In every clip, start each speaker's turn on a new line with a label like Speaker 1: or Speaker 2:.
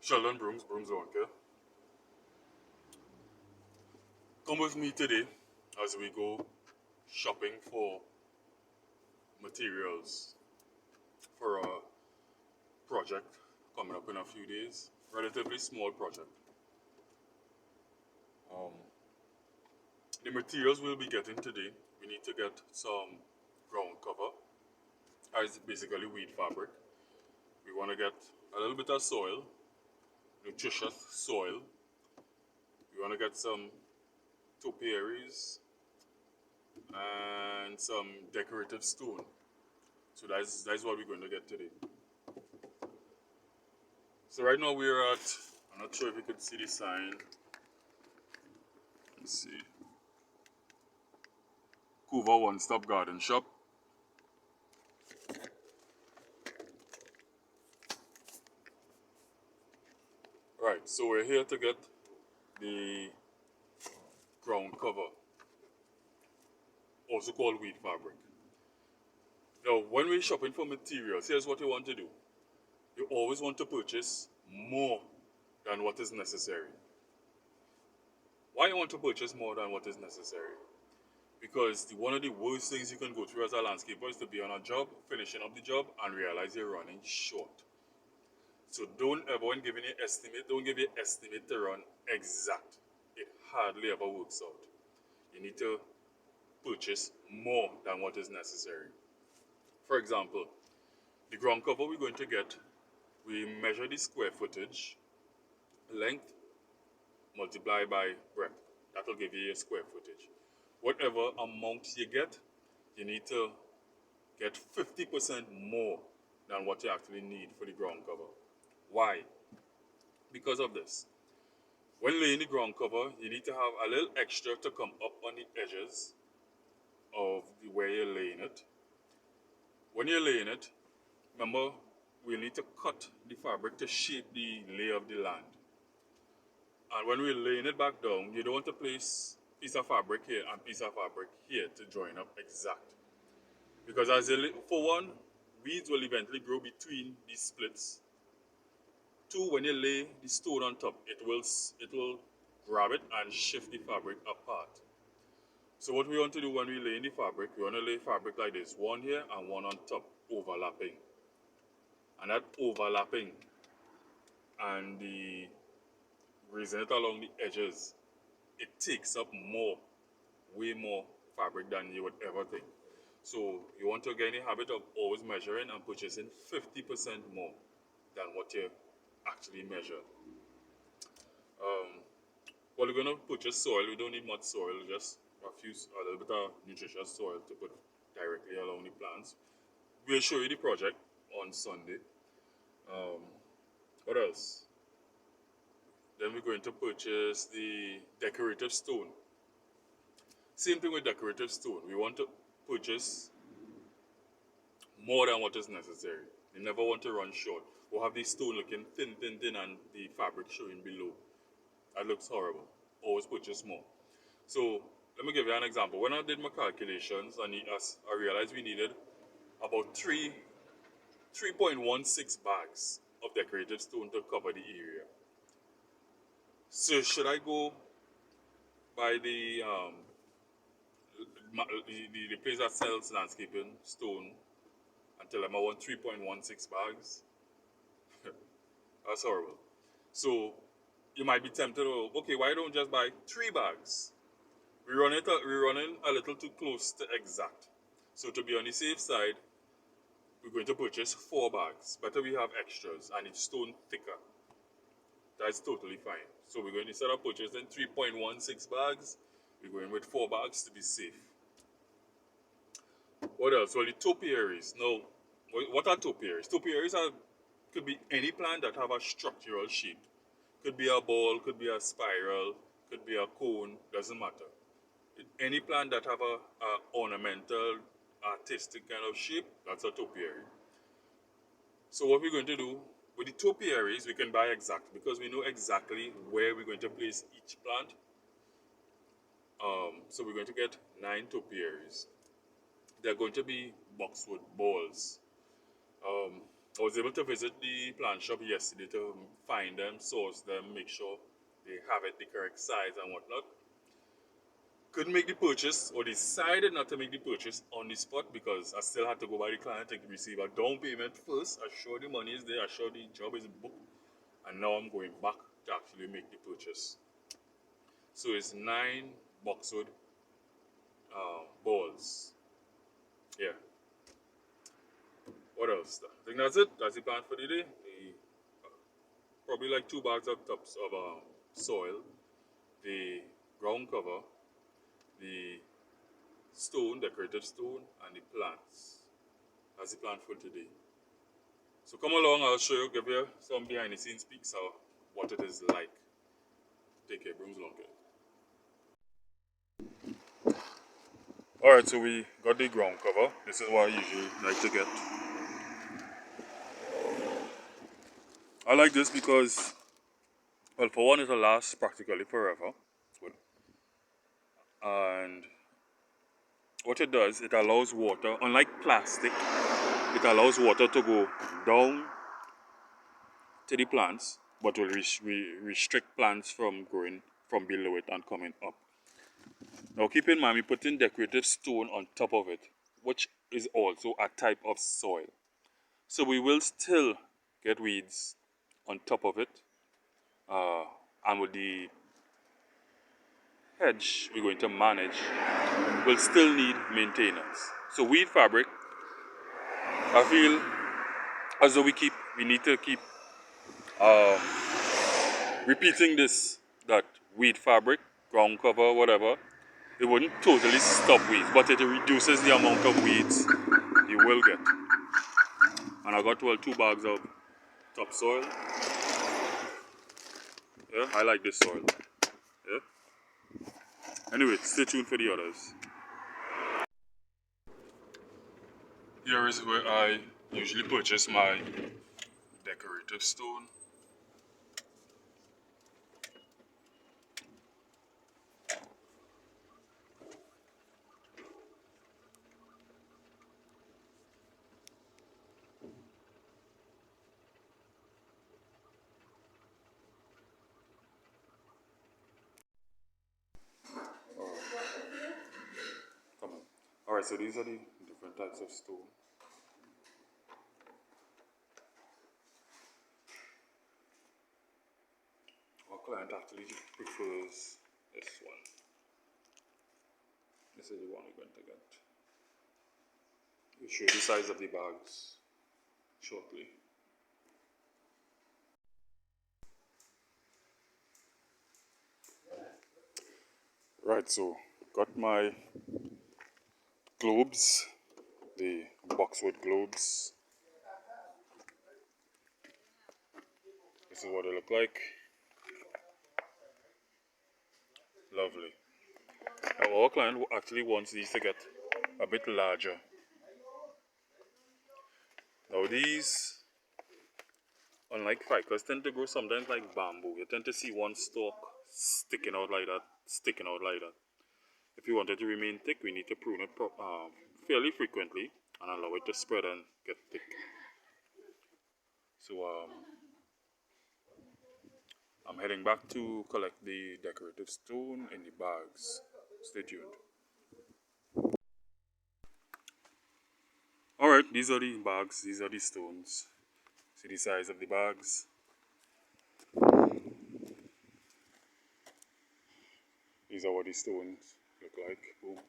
Speaker 1: Sheldon Brooms okay? Come with me today as we go shopping for materials for a project coming up in a few days. Relatively small project. Um, the materials we'll be getting today, we need to get some ground cover, as basically weed fabric. We want to get a little bit of soil, nutritious soil. We want to get some topiaries and some decorative stone. So that's what we're going to get today. So right now we're at, I'm not sure if you could see the sign. Let's see. Cuva One Stop Garden Shop. Right, so we're here to get the ground cover, also called weed fabric. Now, when we're shopping for materials, here's what you want to do. You always want to purchase more than what is necessary. Why you want to purchase more than what is necessary? Because one of the worst things you can go through as a landscaper is to be on a job, finishing up the job, and realize you're running short. So don't ever, when giving an estimate, don't give an estimate to run exact. It hardly ever works out. You need to purchase more than what is necessary. For example, the ground cover we're going to get, we measure the square footage, length, multiply by breadth. That will give you your square footage. Whatever amount you get, you need to get 50% more than what you actually need for the ground cover. Why? Because of this. When laying the ground cover, you need to have a little extra to come up on the edges of where you're laying it. When you're laying it, remember, we need to cut the fabric to shape the lay of the land. And when we're laying it back down, you don't want to place piece of fabric here and piece of fabric here to join up exact. Because for one, weeds will eventually grow between these splits. Two, when you lay the stone on top, it will grab it and shift the fabric apart. So what we want to do when we lay in the fabric, we want to lay fabric like this, one here and one on top, overlapping. And that overlapping and the raising it along the edges, it takes up more, way more fabric than you would ever think. So you want to get in the habit of always measuring and purchasing 50% more than what you actually measure. Well, we're going to purchase soil. We don't need much soil, just a little bit of nutritious soil to put directly along the plants. We'll show you the project on Sunday. What else? Then we're going to purchase the decorative stone. Same thing with decorative stone. We want to purchase more than what is necessary. You never want to run short. We'll have the stone looking thin, and the fabric showing below. That looks horrible. Always purchase more. So let me give you an example. When I did my calculations, I realized we needed about 3.16 bags of decorative stone to cover the area. So should I go by the place that sells landscaping stone and tell them I want 3.16 bags? That's horrible. So you might be tempted, okay, why don't just buy 3 bags? We're running a little too close to exact. So to be on the safe side, we're going to purchase 4 bags. Better we have extras and it's stone thicker. That's totally fine. So we're going to, instead of purchasing 3.16 bags, we're going with 4 bags to be safe. What else? Well, the topiaries. Now, what are topiaries? Topiaries could be any plant that have a structural shape. Could be a ball, could be a spiral, could be a cone, doesn't matter. Any plant that have a ornamental, artistic kind of shape, that's a topiary. So what we're going to do with the topiaries, we can buy exact because we know exactly where we're going to place each plant. So we're going to get 9 topiaries. They're going to be boxwood balls. I was able to visit the plant shop yesterday to find them, source them, make sure they have it the correct size and whatnot. Couldn't make the purchase, or decided not to make the purchase on the spot because I still had to go by the client and receive a down payment first. Assure the money is there, assure the job is booked, and now I'm going back to actually make the purchase. So it's 9 boxwood balls. Yeah. What else? I think that's it. That's the plan for the day. Probably like 2 bags of tops of soil, the ground cover, the stone, decorative stone, and the plants. That's the plan for today. So come along, I'll show you, give you some behind the scenes peeks of what it is like. Take care, brooms along. Alright, so we got the ground cover. This is what I usually like to get. I like this because, well, for one, it'll last practically forever. Good. And what it does, it allows water, unlike plastic, it allows water to go down to the plants, but will restrict plants from growing from below it and coming up. Now keep in mind, we put in decorative stone on top of it, which is also a type of soil. So we will still get weeds on top of it, and with the hedge we're going to manage, will still need maintenance. So weed fabric, I feel as though we need to keep repeating this, that weed fabric, ground cover, whatever, it wouldn't totally stop weeds, but it reduces the amount of weeds you will get. And I got, well, 2 bags of topsoil. Yeah, I like this soil. Yeah. Anyway, stay tuned for the others. Here is where I usually purchase my decorative stone. Come on. Alright, so these are the different types of stone. Our client actually prefers this one. This is the one we're going to get. We'll show you the size of the bags shortly. Right, so got my globes, the boxwood globes. This is what they look like. Lovely. Now our client actually wants these to get a bit larger. Now these, unlike ficus, tend to grow sometimes like bamboo. You tend to see one stalk sticking out like that, sticking out like that. If you want it to remain thick, we need to prune it fairly frequently and allow it to spread and get thick. So I'm heading back to collect the decorative stone in the bags. Stay tuned. Alright, these are the bags, these are the stones. See the size of the bags. These are what the stones look like. Boom.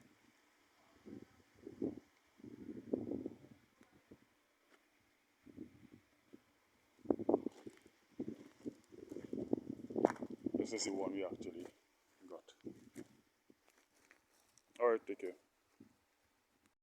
Speaker 1: This is the one we actually got. Alright, take care.